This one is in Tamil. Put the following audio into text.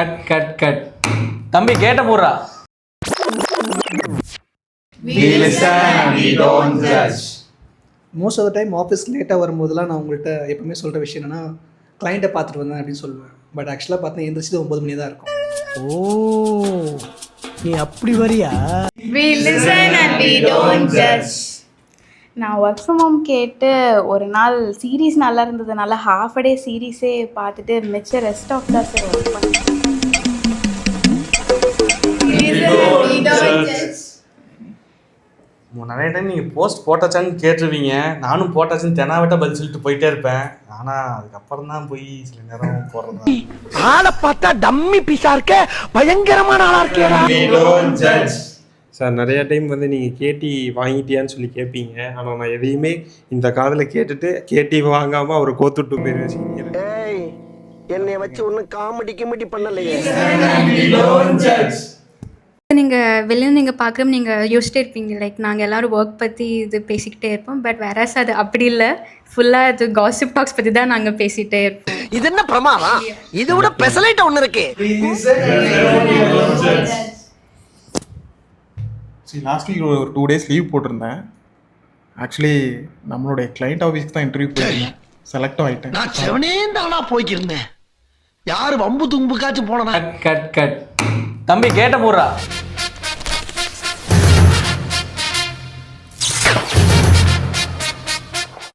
Cut cut cut. தம்பி கேட்ட போடுறா. We listen and we don't judge. Most of the time office லேட்டாக வரும்போதெல்லாம் நான் உங்கள்கிட்ட எப்பவுமே சொல்கிற விஷயம் என்னென்னா கிளைண்ட்டை பார்த்துட்டு வந்தேன் அப்படின்னு சொல்லுவேன். பட் ஆக்சுவலாக பார்த்தா எந்திரிச்சது 9 மணி தான் இருக்கும். ஓ நீ அப்படி வரியா? We listen and we don't judge. நான் ஒர்க் ஃப்ரம் ஹோம் கேட்டு ஒரு நாள் சீரீஸ் நல்லா இருந்ததுனால ஹாஃப் அ டே சீரீஸே பார்த்துட்டு மிச்ச ரெஸ்ட் ஆஃப் தான் சார் ஒர்க் பண்ணேன். We listen and we don't judge. நிறைய டைம் நீங்கள் போஸ்ட் போட்டாச்சான்னு கேட்டுருவீங்க. நானும் போட்டாச்சுன்னு தெனாவட்ட பதில் சொல்லிட்டு போயிட்டே இருப்பேன். ஆனால் அதுக்கப்புறம் தான் போய் சில நேரம் போடுறது. ஆளை பார்த்தா டம்மி பீஸா இருக்க, பயங்கரமான ஆளா இருக்கேடா. We don't judge. சார் நிறைய டைம் வந்து நீங்கள் கேட்டி வாங்கிட்டியான்னு சொல்லி கேட்பீங்க. ஆனால் நான் எதையுமே இந்த காதில் கேட்டுட்டு கேட்டி வாங்காமல் அவரை கோத்துட்டு போயிருவேன். ஏய் என்னைய வச்சு ஒன்றும் காமெடி கிமெடி பண்ணலையே. We don't judge. நீங்கள் வெளியே நீங்கள் பார்க்குறோம் நீங்கள் யோசிச்சிட்டே இருப்பீங்க லைக் நாங்கள் எல்லோரும் ஒர்க் பற்றி இது பேசிக்கிட்டே இருப்போம். பட் வேறஸ் அது அப்படி இல்லை, ஃபுல்லாக இது காசிப் டாக்ஸ் பற்றி தான் நாங்கள் பேசிகிட்டே இருப்போம். இது என்ன பிரமாதம், இது விட பெசலைட் ஒன்று இருக்கு. We listen and we don't judge. சரி, லாஸ்ட் வீக் ஒரு 2 days லீவ் போட்டிருந்தேன். ஆக்சுவலி நம்மளுடைய கிளைண்ட் ஆஃபீஸ்க்கு தான் இன்டர்வியூ போயிருந்தேன். செலக்டும் ஆகிட்டேன். நான் செவனே தானா போய்க்கிருந்தேன். யாரு வம்பு தும்புக்காச்சும் போனா? Cut cut cut. தம்பி கேட்ட போடுறா.